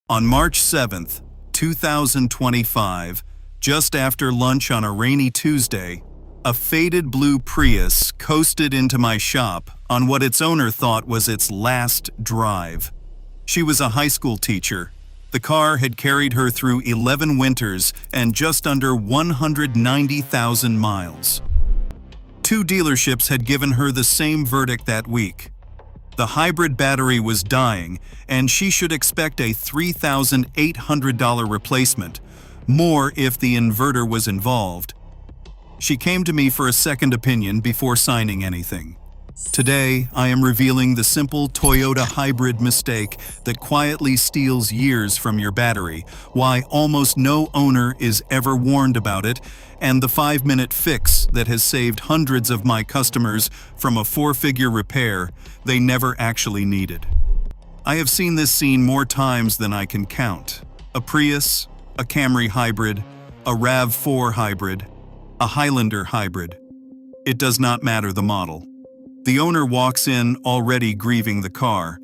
On March 7th, 2025, just after lunch on a rainy Tuesday, a faded blue Prius coasted into my shop on what its owner thought was its last drive. She was a high school teacher. The car had carried her through 11 winters and just under 190,000 miles. Two dealerships had given her the same verdict that week. The hybrid battery was dying, and she should expect a $3,800 replacement, more if the inverter was involved. She came to me for a second opinion before signing anything. Today, I am revealing the simple Toyota hybrid mistake that quietly steals years from your battery, why almost no owner is ever warned about it, and the 5-minute fix that has saved hundreds of my customers from a 4-figure repair they never actually needed. I have seen this scene more times than I can count. A Prius, a Camry hybrid, a RAV4 hybrid, a Highlander hybrid. It does not matter the model. The owner walks in already grieving the car.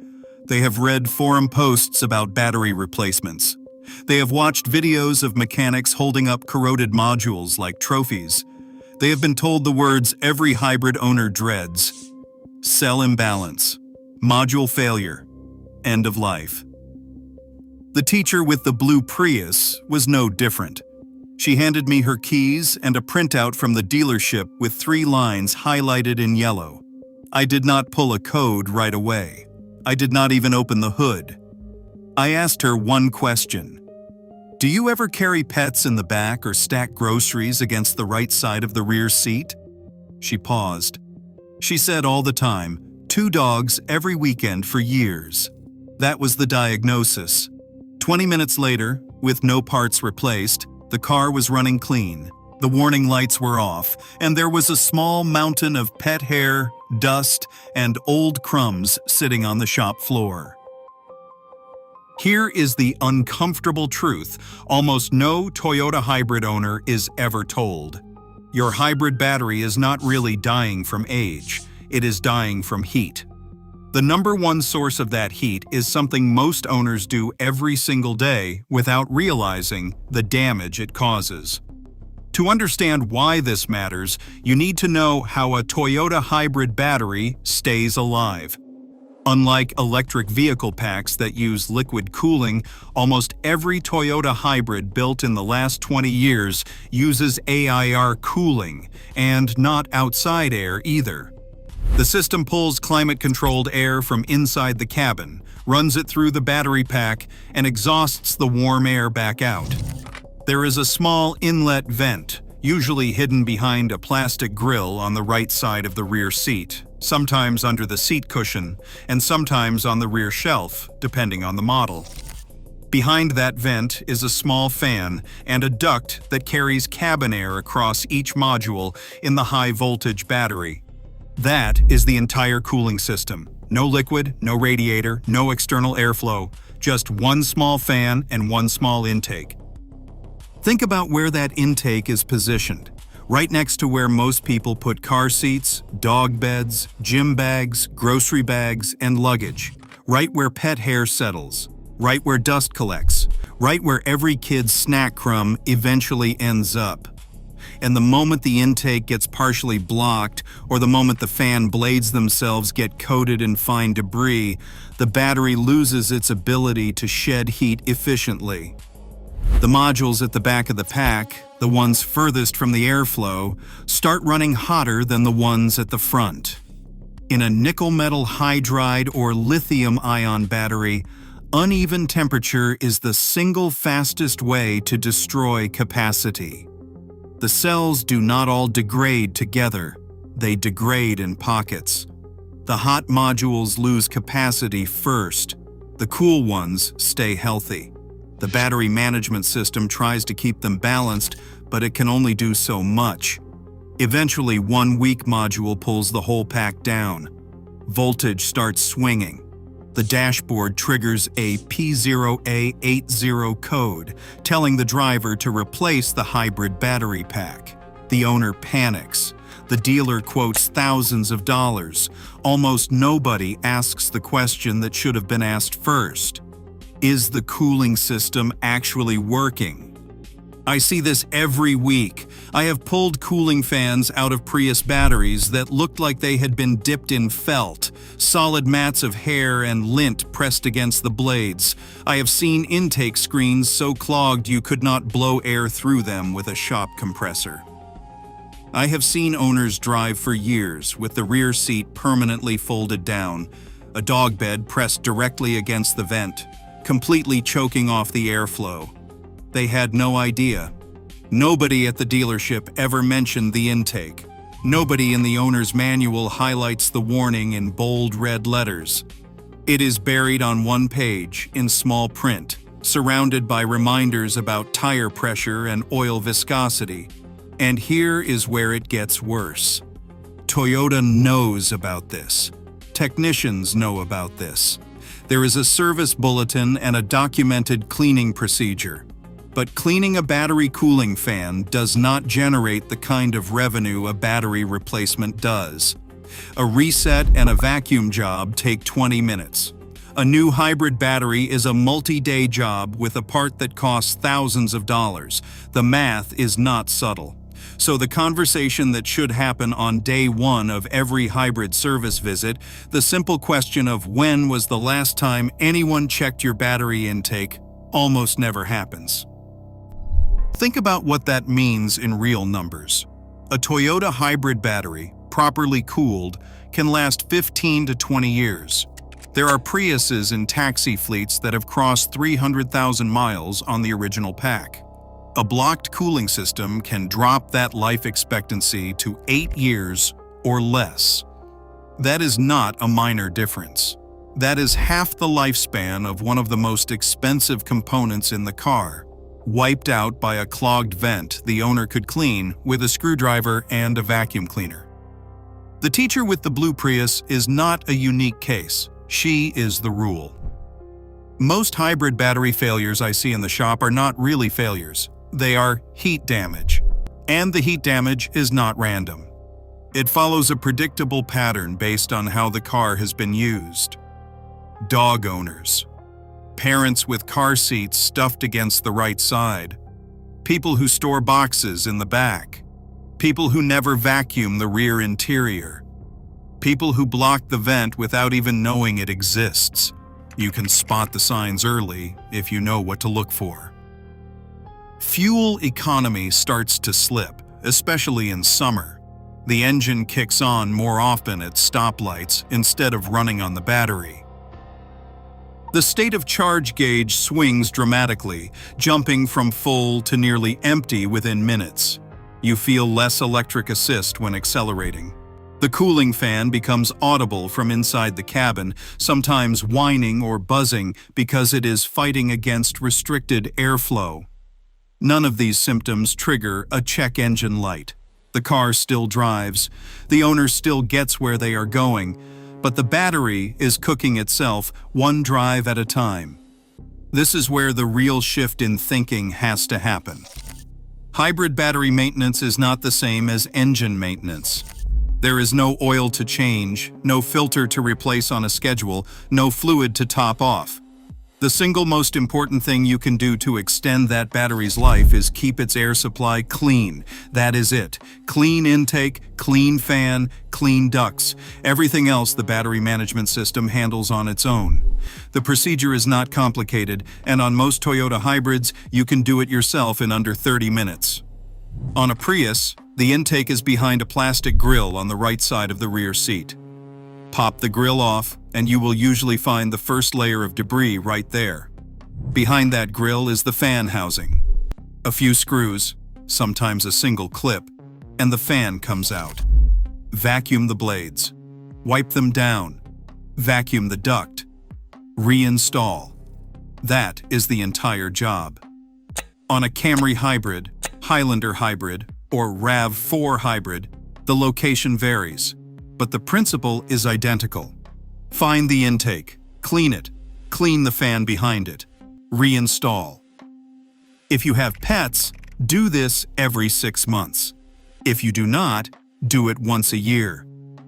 They have read forum posts about battery replacements. They have watched videos of mechanics holding up corroded modules like trophies. They have been told the words every hybrid owner dreads: cell imbalance, module failure, end of life. The teacher with the blue Prius was no different. She handed me her keys and a printout from the dealership with 3 lines highlighted in yellow. I did not pull a code right away. I did not even open the hood. I asked her one question. Do you ever carry pets in the back or stack groceries against the right side of the rear seat? She paused. She said all the time, 2 dogs every weekend for years. That was the diagnosis. 20 minutes later, with no parts replaced, the car was running clean. The warning lights were off, and there was a small mountain of pet hair, dust, and old crumbs sitting on the shop floor. Here is the uncomfortable truth almost no Toyota hybrid owner is ever told. Your hybrid battery is not really dying from age, it is dying from heat. The number one source of that heat is something most owners do every single day without realizing the damage it causes. To understand why this matters, you need to know how a Toyota hybrid battery stays alive. Unlike electric vehicle packs that use liquid cooling, almost every Toyota hybrid built in the last 20 years uses AIR cooling, and not outside air either. The system pulls climate-controlled air from inside the cabin, runs it through the battery pack, and exhausts the warm air back out. There is a small inlet vent, usually hidden behind a plastic grill on the right side of the rear seat, sometimes under the seat cushion, and sometimes on the rear shelf, depending on the model. Behind that vent is a small fan and a duct that carries cabin air across each module in the high-voltage battery. That is the entire cooling system. No liquid, no radiator, no external airflow, just one small fan and one small intake. Think about where that intake is positioned, right next to where most people put car seats, dog beds, gym bags, grocery bags, and luggage, right where pet hair settles, right where dust collects, right where every kid's snack crumb eventually ends up. And the moment the intake gets partially blocked, or the moment the fan blades themselves get coated in fine debris, the battery loses its ability to shed heat efficiently. The modules at the back of the pack, the ones furthest from the airflow, start running hotter than the ones at the front. In a nickel-metal hydride or lithium-ion battery, uneven temperature is the single fastest way to destroy capacity. The cells do not all degrade together, they degrade in pockets. The hot modules lose capacity first, the cool ones stay healthy. The battery management system tries to keep them balanced, but it can only do so much. Eventually, one weak module pulls the whole pack down. Voltage starts swinging. The dashboard triggers a P0A80 code, telling the driver to replace the hybrid battery pack. The owner panics. The dealer quotes thousands of dollars. Almost nobody asks the question that should have been asked first. Is the cooling system actually working? I see this every week. I have pulled cooling fans out of Prius batteries that looked like they had been dipped in felt, solid mats of hair and lint pressed against the blades. I have seen intake screens so clogged you could not blow air through them with a shop compressor. I have seen owners drive for years with the rear seat permanently folded down, a dog bed pressed directly against the vent, completely choking off the airflow. They had no idea. Nobody at the dealership ever mentioned the intake. Nobody in the owner's manual highlights the warning in bold red letters. It is buried on one page in small print, surrounded by reminders about tire pressure and oil viscosity. And here is where it gets worse. Toyota knows about this. Technicians know about this. There is a service bulletin and a documented cleaning procedure. But cleaning a battery cooling fan does not generate the kind of revenue a battery replacement does. A reset and a vacuum job take 20 minutes. A new hybrid battery is a multi-day job with a part that costs thousands of dollars. The math is not subtle. So the conversation that should happen on day one of every hybrid service visit, the simple question of when was the last time anyone checked your battery intake, almost never happens. Think about what that means in real numbers. A Toyota hybrid battery, properly cooled, can last 15 to 20 years. There are Priuses in taxi fleets that have crossed 300,000 miles on the original pack. A blocked cooling system can drop that life expectancy to 8 years or less. That is not a minor difference. That is half the lifespan of one of the most expensive components in the car, wiped out by a clogged vent the owner could clean with a screwdriver and a vacuum cleaner. The teacher with the blue Prius is not a unique case. She is the rule. Most hybrid battery failures I see in the shop are not really failures. They are heat damage. And the heat damage is not random. It follows a predictable pattern based on how the car has been used. Dog owners. Parents with car seats stuffed against the right side. People who store boxes in the back. People who never vacuum the rear interior. People who block the vent without even knowing it exists. You can spot the signs early if you know what to look for. Fuel economy starts to slip, especially in summer. The engine kicks on more often at stoplights instead of running on the battery. The state of charge gauge swings dramatically, jumping from full to nearly empty within minutes. You feel less electric assist when accelerating. The cooling fan becomes audible from inside the cabin, sometimes whining or buzzing because it is fighting against restricted airflow. None of these symptoms trigger a check engine light. The car still drives. The owner still gets where they are going, but the battery is cooking itself one drive at a time. This is where the real shift in thinking has to happen. Hybrid battery maintenance is not the same as engine maintenance. There is no oil to change, no filter to replace on a schedule, no fluid to top off. The single most important thing you can do to extend that battery's life is keep its air supply clean. That is it. Clean intake, clean fan, clean ducts. Everything else the battery management system handles on its own. The procedure is not complicated, and on most Toyota hybrids, you can do it yourself in under 30 minutes. On a Prius, the intake is behind a plastic grill on the right side of the rear seat. Pop the grill off, and you will usually find the first layer of debris right there. Behind that grill is the fan housing. A few screws, sometimes a single clip, and the fan comes out. Vacuum the blades. Wipe them down. Vacuum the duct. Reinstall. That is the entire job. On a Camry hybrid, Highlander hybrid, or RAV4 hybrid, the location varies, but the principle is identical. Find the intake, clean it, clean the fan behind it, reinstall. If you have pets, do this every 6 months. If you do not, do it once a year.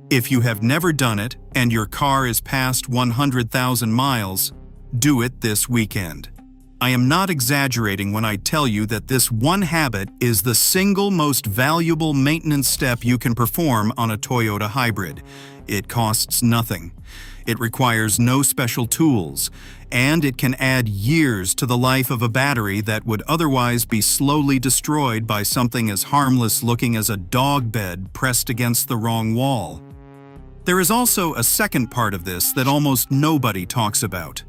If you have never done it and your car is past 100,000 miles, Do it this weekend. I am not exaggerating when I tell you that this one habit is the single most valuable maintenance step you can perform on a Toyota hybrid. It costs nothing. It requires no special tools, and it can add years to the life of a battery that would otherwise be slowly destroyed by something as harmless looking as a dog bed pressed against the wrong wall. There is also a second part of this that almost nobody talks about.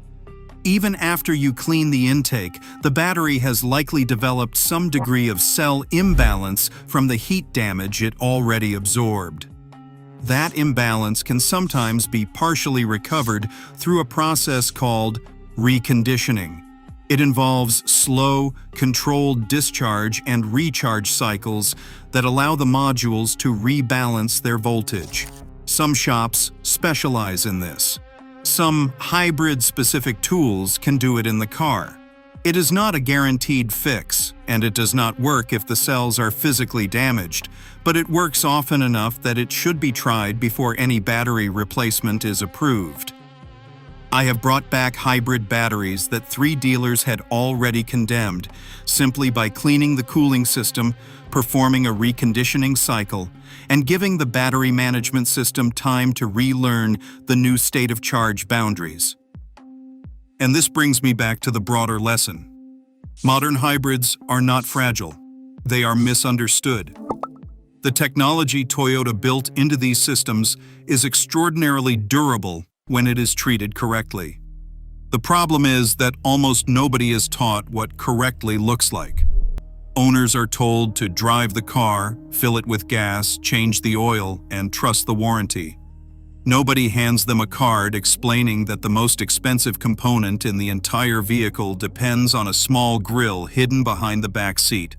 Even after you clean the intake, the battery has likely developed some degree of cell imbalance from the heat damage it already absorbed. That imbalance can sometimes be partially recovered through a process called reconditioning. It involves slow, controlled discharge and recharge cycles that allow the modules to rebalance their voltage. Some shops specialize in this. Some hybrid-specific tools can do it in the car. It is not a guaranteed fix, and it does not work if the cells are physically damaged, but it works often enough that it should be tried before any battery replacement is approved. I have brought back hybrid batteries that 3 dealers had already condemned simply by cleaning the cooling system, performing a reconditioning cycle, and giving the battery management system time to relearn the new state of charge boundaries. And this brings me back to the broader lesson. Modern hybrids are not fragile. They are misunderstood. The technology Toyota built into these systems is extraordinarily durable when it is treated correctly. The problem is that almost nobody is taught what correctly looks like. Owners are told to drive the car, fill it with gas, change the oil, and trust the warranty. Nobody hands them a card explaining that the most expensive component in the entire vehicle depends on a small grill hidden behind the back seat.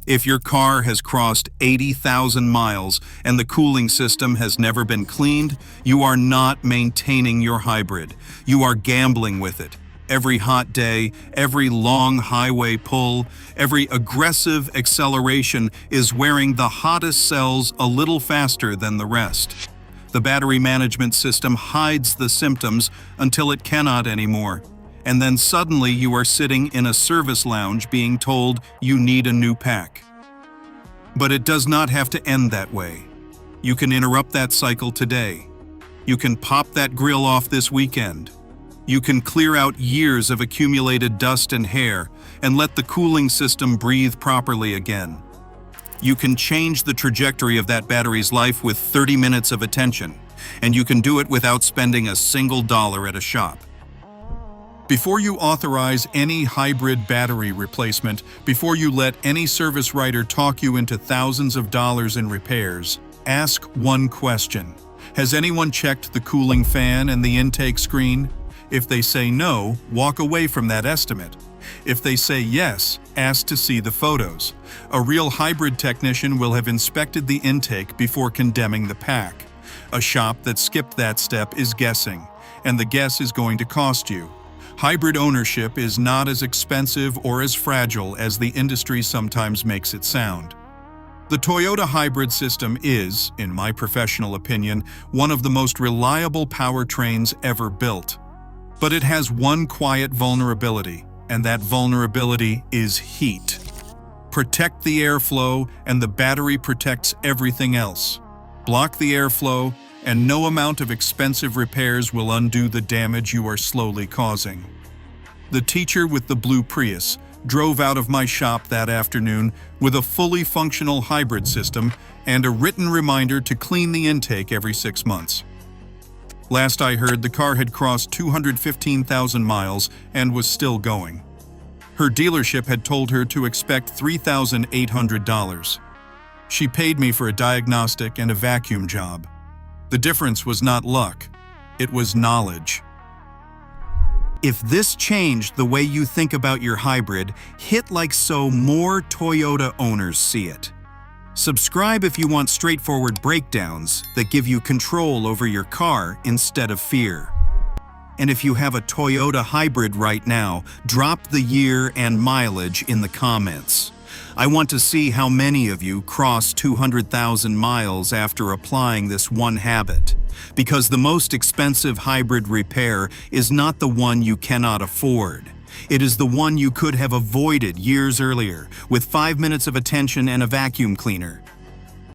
If your car has crossed 80,000 miles and the cooling system has never been cleaned, you are not maintaining your hybrid. You are gambling with it. Every hot day, every long highway pull, every aggressive acceleration is wearing the hottest cells a little faster than the rest. The battery management system hides the symptoms until it cannot anymore. And then suddenly you are sitting in a service lounge being told you need a new pack. But it does not have to end that way. You can interrupt that cycle today. You can pop that grill off this weekend. You can clear out years of accumulated dust and hair and let the cooling system breathe properly again. You can change the trajectory of that battery's life with 30 minutes of attention, and you can do it without spending a single dollar at a shop. Before you authorize any hybrid battery replacement, before you let any service writer talk you into thousands of dollars in repairs, ask one question. Has anyone checked the cooling fan and the intake screen? If they say no, walk away from that estimate. If they say yes, ask to see the photos. A real hybrid technician will have inspected the intake before condemning the pack. A shop that skipped that step is guessing, and the guess is going to cost you. Hybrid ownership is not as expensive or as fragile as the industry sometimes makes it sound. The Toyota hybrid system is, in my professional opinion, one of the most reliable powertrains ever built. But it has one quiet vulnerability, and that vulnerability is heat. Protect the airflow, and the battery protects everything else. Block the airflow, and no amount of expensive repairs will undo the damage you are slowly causing. The teacher with the blue Prius drove out of my shop that afternoon with a fully functional hybrid system and a written reminder to clean the intake every 6 months. Last I heard, the car had crossed 215,000 miles and was still going. Her dealership had told her to expect $3,800. She paid me for a diagnostic and a vacuum job. The difference was not luck, it was knowledge. If this changed the way you think about your hybrid, hit like so more Toyota owners see it. Subscribe if you want straightforward breakdowns that give you control over your car instead of fear. And if you have a Toyota hybrid right now, drop the year and mileage in the comments. I want to see how many of you cross 200,000 miles after applying this one habit. because the most expensive hybrid repair is not the one you cannot afford. It is the one you could have avoided years earlier, with 5 minutes of attention and a vacuum cleaner.